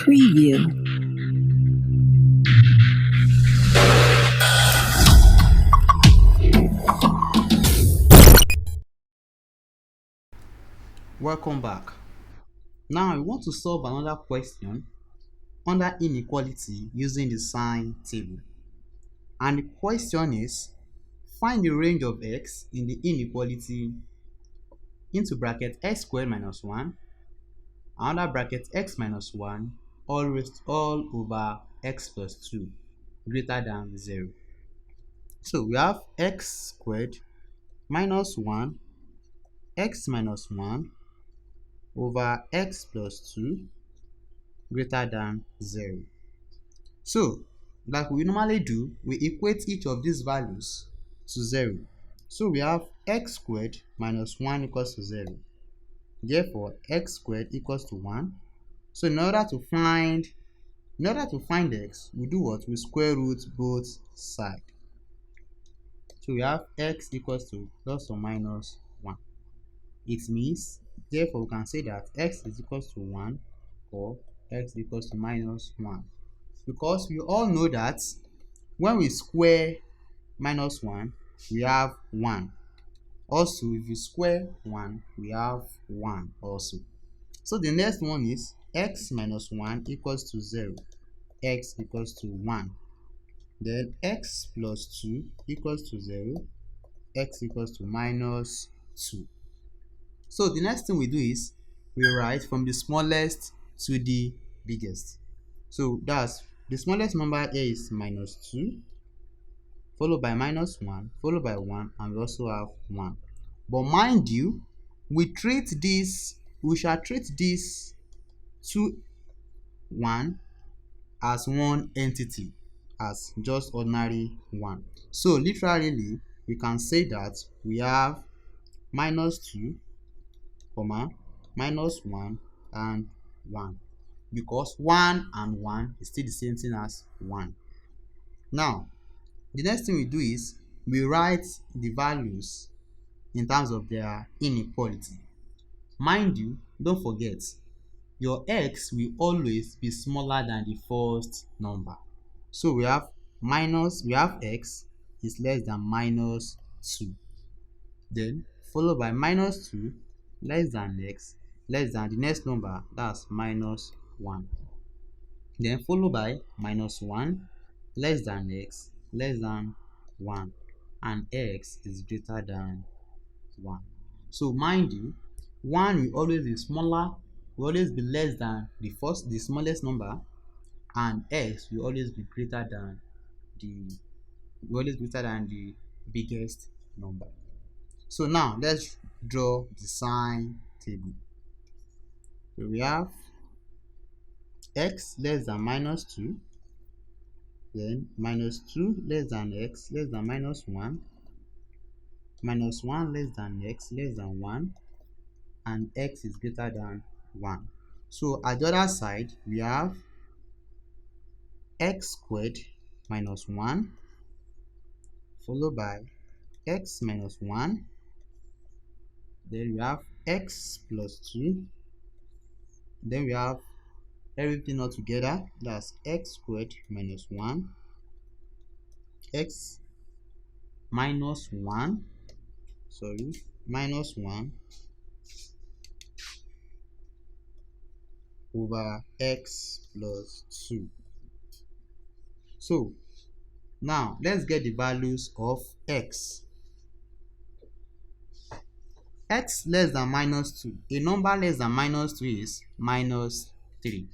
Preview. Welcome back. Now we want to solve another question under inequality using the sign table. And the question is, find the range of x in the inequality into bracket x squared minus 1, under bracket x minus 1, all over x plus 2 greater than 0. So we have x squared minus 1, x minus 1 over x plus 2 greater than 0. So, like we normally do, we equate each of these values to 0. So we have x squared minus 1 equals to 0. Therefore, x squared equals to 1. So in order to find x, we do what? We square root both sides. So we have x equals to plus or minus 1. It means, therefore, we can say that x is equals to 1 or x equals to minus 1. Because we all know that when we square minus 1, we have 1. Also, if you square 1, we have 1 also. So the next one is x minus 1 equals to 0. X equals to 1. Then x plus 2 equals to 0. X equals to minus 2. So the next thing we do is we write from the smallest to the biggest. So that's the smallest number here is minus 2, followed by minus 1, followed by 1, and we also have 1. But mind you, we shall treat this 2, 1 as one entity, as just ordinary 1. So literally, we can say that we have minus 2, minus 1, and 1. Because 1 and 1 is still the same thing as 1. Now, the next thing we do is we write the values in terms of their inequality. Mind you, don't forget, your x will always be smaller than the first number. So we have x is less than minus 2. Then followed by minus 2 less than x less than the next number, that's minus 1. Then followed by minus 1 less than x less than 1, and x is greater than 1. So mind you, 1 will always be smaller, will always be less than the smallest number, and x will always be greater than the biggest number. So now let's draw the sign table. So we have x less than minus 2, then minus 2 less than x less than minus 1, minus 1 less than x less than 1, and x is greater than 1. So at the other side, we have x squared minus 1, followed by x minus 1, then we have x plus 2, then we have everything all together, that's x squared minus 1, x minus 1, minus 1 over x plus 2. So now let's get the values of x. X less than minus 2. A number less than minus 2 is minus 3.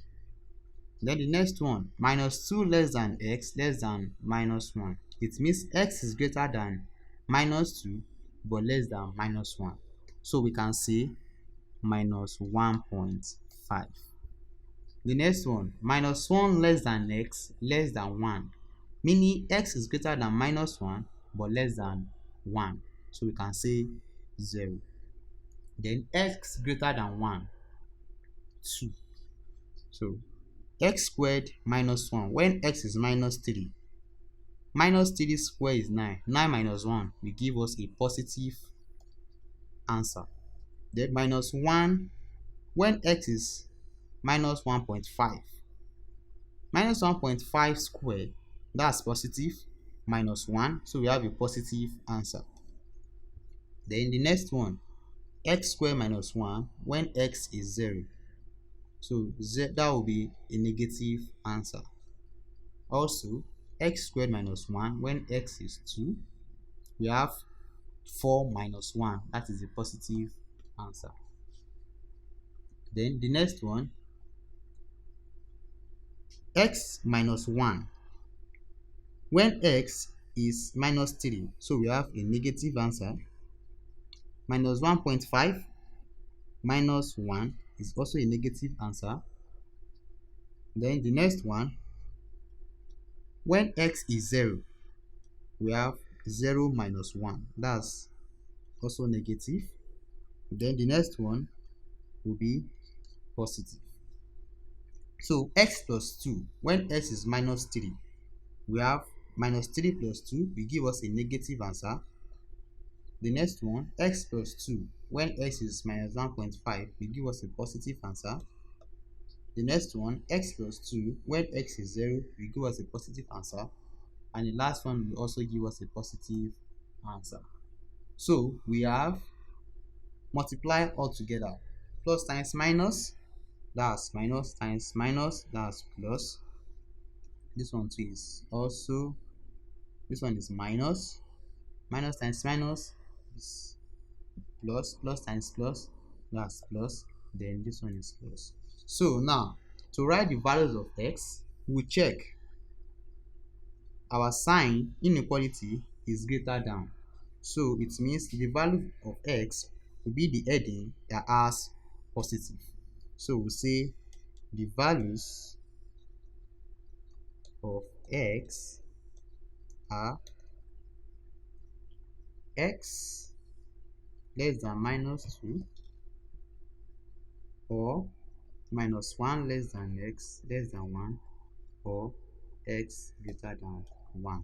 Then the next one, minus 2 less than x less than minus 1. It means x is greater than minus 2 but less than minus 1. So we can say minus 1.5. The next one, minus 1 less than x less than 1. Meaning x is greater than minus 1 but less than 1. So we can say 0. Then x greater than 1, 2. So x squared minus 1, when x is minus 3. Minus 3 squared is 9. 9 minus 1 will give us a positive answer. Then minus 1, when x is minus 1.5. Minus 1.5 squared, that's positive, minus 1, so we have a positive answer. Then the next one, x squared minus 1 when x is 0. So that will be a negative answer. Also, x squared minus 1 when x is 2, we have 4 minus 1, that is a positive answer. Then the next one, x minus 1 when x is minus 3, so we have a negative answer. Minus 1.5 minus 1 is also a negative answer. Then the next one, when x is 0, we have 0 minus 1, that's also negative. Then the next one will be positive. So x plus 2 when x is minus 3, we have minus 3 plus 2 will give us a negative answer. The next one, x plus 2 when x is minus 1.5 will give us a positive answer. The next one, x plus 2 when x is 0 will give us a positive answer. And the last one will also give us a positive answer. So we have multiply all together. Plus times minus, that's minus, times minus, that's plus. This one too is also, this one is minus. Minus times minus is plus, plus times plus, that's plus. Then this one is plus. So now, to write the values of x, we check our sign inequality is greater than. So it means the value of x will be the heading that has positive. So we say the values of x are x less than minus 2 or minus 1 less than x less than 1 or x greater than 1.